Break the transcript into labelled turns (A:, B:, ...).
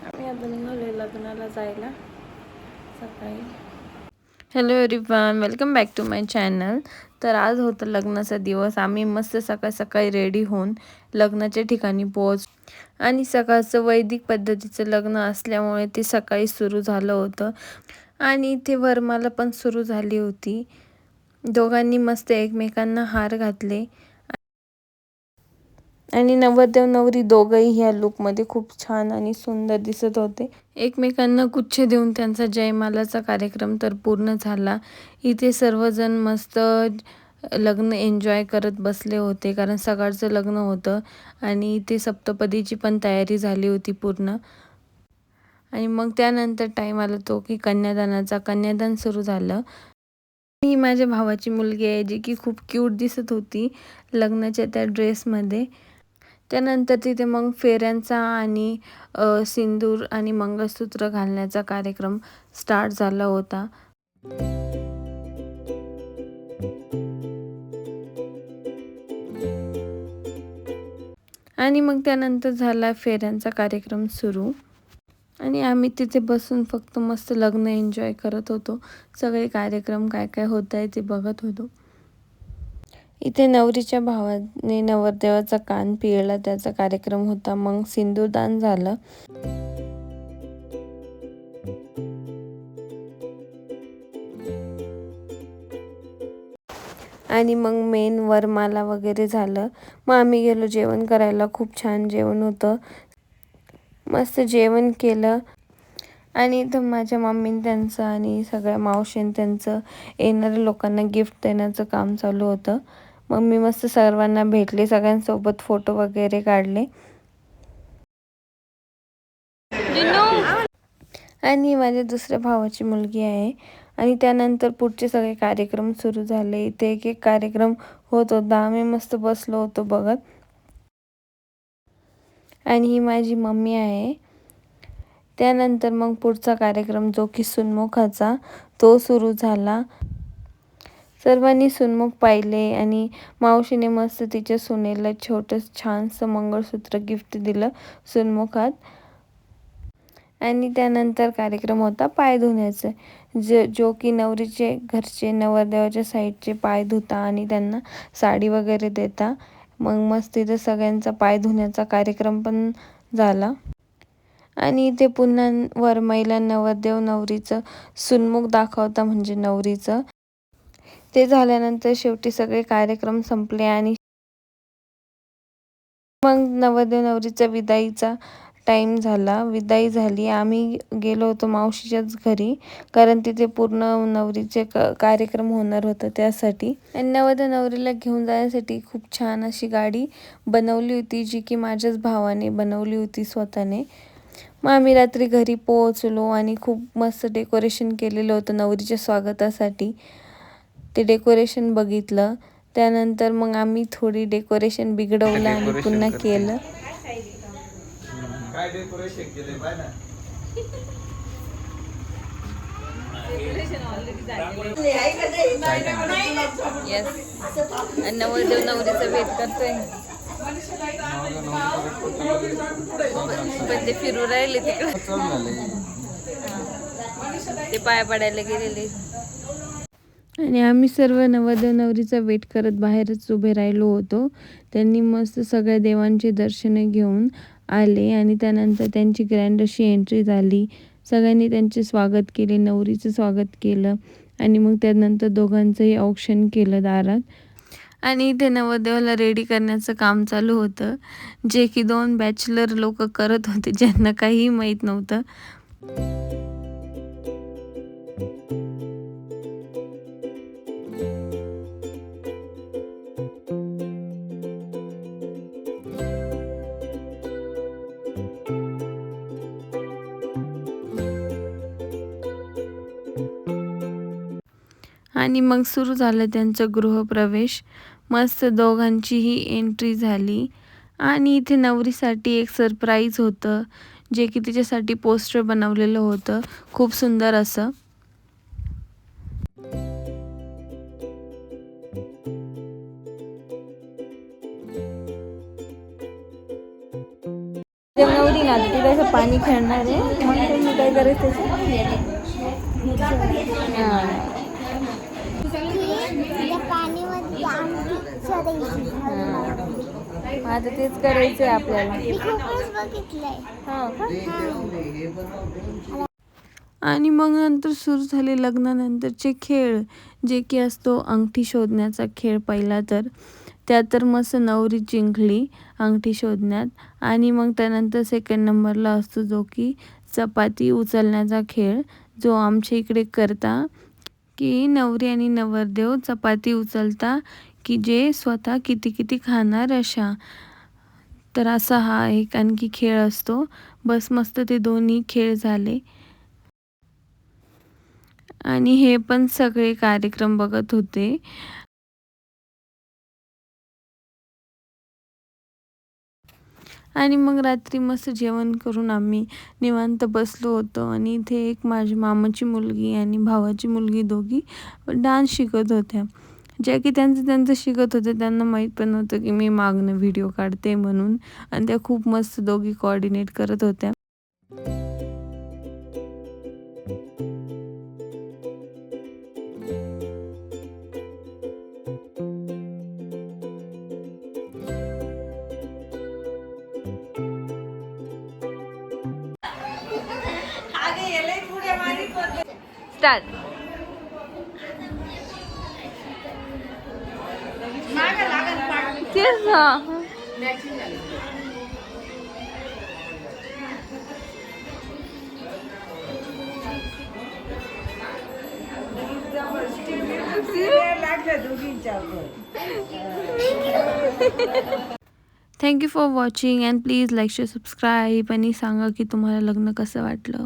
A: आम्ही आता निघालोय लग्नाला जायला सकाळी. Hello everyone, welcome back to my channel. तर आज होतं लग्नाचा दिवस. आम्ही मस्त सकाळ सकाळी रेडी होऊन लग्नाच्या ठिकाणी आणि सकाळचं वैदिक पद्धतीचं लग्न असल्यामुळे ते सकाळी सुरू झालं होतं आणि इथे वरमाला पण सुरू झाली होती. दोघांनी मस्त एकमेकांना हार घातले आणि नवरदेव नवरी दोघंही ह्या लुकमध्ये खूप छान आणि सुंदर दिसत होते. एकमेकांना गुच्छ देऊन त्यांचा जयमालाचा कार्यक्रम तर पूर्ण झाला. इथे सर्वजण मस्त लग्न एन्जॉय करत बसले होते, कारण सकाळचं लग्न होतं आणि इथे सप्तपदीची पण तयारी झाली होती पूर्ण. आणि मग त्यानंतर टाईम आला तो की कन्यादान सुरू झालं. ही माझ्या भावाची मुलगी आहे, जी की खूप क्यूट दिसत होती लग्नाच्या त्या ड्रेसमध्ये. त्यानंतर तिथे मग फेऱ्यांचा आणि सिंदूर आणि मंगळसूत्र घालण्याचा कार्यक्रम स्टार्ट झाला होता. आणि मग त्यानंतर झाला फेऱ्यांचा कार्यक्रम सुरू आणि आम्ही तिथे बसून फक्त मस्त लग्न एन्जॉय करत होतो. सगळे कार्यक्रम काय काय होत आहे ते बघत होतो. इथे नवरीच्या भावाने नवरदेवाचा कान पिळला, त्याचा कार्यक्रम होता. मग सिंदूरदान झालं आणि मग मेन वरमाला वगैरे झालं. मग आम्ही गेलो जेवण करायला. खूप छान जेवण होतं. मस्त जेवण केलं आणि इथं माझ्या मम्मीने त्यांचं आणि सगळ्या मावशीने त्यांचं येणाऱ्या लोकांना गिफ्ट देण्याचं काम चालू होतं. मम्मी मस्त सर्वांना भेटले, सगळ्यांसोबत फोटो वगैरे काढले. आणि माझ्या दुसऱ्या भावाची मुलगी आहे. आणि त्यानंतर पुढचे सगळे कार्यक्रम सुरू झाले. इथे एक एक कार्यक्रम होत होता. आम्ही मस्त बसलो होतो बघत. आणि ही माझी मम्मी आहे. त्यानंतर मग पुढचा कार्यक्रम जो की सुन्मुखाचा तो सुरू झाला. सर्वांनी सुन्मुख पाहिले आणि मावशीने मस्त तिच्या सुनेला छोटं छानसं मंगळसूत्र गिफ्ट दिलं सुन्मुखात. आणि त्यानंतर कार्यक्रम होता पाय धुण्याचा, जो की नवरीचे घरचे नवरदेवाच्या साईडचे पाय धुता आणि त्यांना साडी वगैरे देता. मग मस्त तिथं सगळ्यांचा पाय धुण्याचा कार्यक्रम पण झाला. आणि इथे पुन्हा वरमाईला नवरदेव नवरीचं सुन्मुख दाखवता, म्हणजे नवरीचं. ते झाल्यानंतर शेवटी सगळे कार्यक्रम संपले आणि मग नवरदेव नवरीचा विदाईचा टाईम झाला. विदाई झाली. आम्ही गेलो होतो मावशीच्याच घरी, कारण तिथे पूर्ण नवरीचे कार्यक्रम होणार होतं त्यासाठी. आणि नवरदेव नवरीला घेऊन जाण्यासाठी खूप छान अशी गाडी बनवली होती, जी की माझ्याच भावाने बनवली होती स्वतःने. मग आम्ही रात्री घरी पोहोचलो आणि खूप मस्त डेकोरेशन केलेलं होतं नवरीच्या स्वागतासाठी. ते डेकोरेशन बघितलं. त्यानंतर मग आम्ही थोडी डेकोरेशन बिघडवलं आणि पुन्हा केलं.
B: काय डेकोरेशन केले बाय ना.
A: येस, नवरदेव नवरीचा भेट करतोय. पण ते फिरू राहिले तिकडे, ते पाया पडायला गेलेले. आणि आम्ही सर्व नवरदेव नवरीचा वेट करत बाहेरच उभे राहिलो होतो. त्यांनी मस्त सगळ्या देवांचे दर्शने घेऊन आले आणि त्यानंतर त्यांची ग्रँड अशी एंट्री झाली. सगळ्यांनी त्यांचे स्वागत केले, नवरीचं स्वागत केलं आणि मग त्यानंतर दोघांचंही औक्षण केलं दारात. आणि इथे नवरदेवाला रेडी करण्याचं काम चालू होतं, जे की 2 बॅचलर लोक करत होते, ज्यांना काहीही माहीत नव्हतं. आणि मग सुरू झालं त्यांचं गृहप्रवेश. मस्त दोघांचीही एंट्री झाली. आणि इथे नवरीसाठी एक सरप्राईज होतं, जे की तिच्यासाठी पोस्टर बनवलेलं होतं, खूप सुंदर असं. नवरी ना तिला असं पाणी खेळणार आहे. मग तुम्ही काय करायचं आता तेच करायचं आहे आपल्याला. आणि मग नंतर सुरू झाले लग्नानंतरचे खेळ, जे की असतो अंगठी शोधण्याचा खेळ. पहिला तर त्यात तर मस्त नवरी जिंकली अंगठी शोधण्यात. आणि मग त्यानंतर सेकंड नंबरला असतो जो की चपाती उचलण्याचा खेळ, जो आमच्या इकडे करता की नवरी आणि नवरदेव चपाती उचलता की जे स्वतः किती किती खाणार अशा. तर असा हा एक आणखी खेळ असतो. बस मस्त ते दोन्ही खेळ झाले. आणि हे पण सगळे कार्यक्रम बघत होते. आणि मग रात्री मस्त जेवण करून आम्ही निवांत बसलो होतो. आणि इथे एक माझ्या मामाची मुलगी आणि भावाची मुलगी दोघी डान्स शिकत होत्या. ज्या की त्यांचं शिकत होते, त्यांना माहीत पण नव्हतं की मी मागणं व्हिडिओ काढते म्हणून. आणि त्या खूप मस्त दोघी कोऑर्डिनेट करत होत्या. स्टार्ट. तेच ना. Thank you for watching and please like share subscribe. आणि सांगा की तुम्हाला लग्न कसं वाटलं.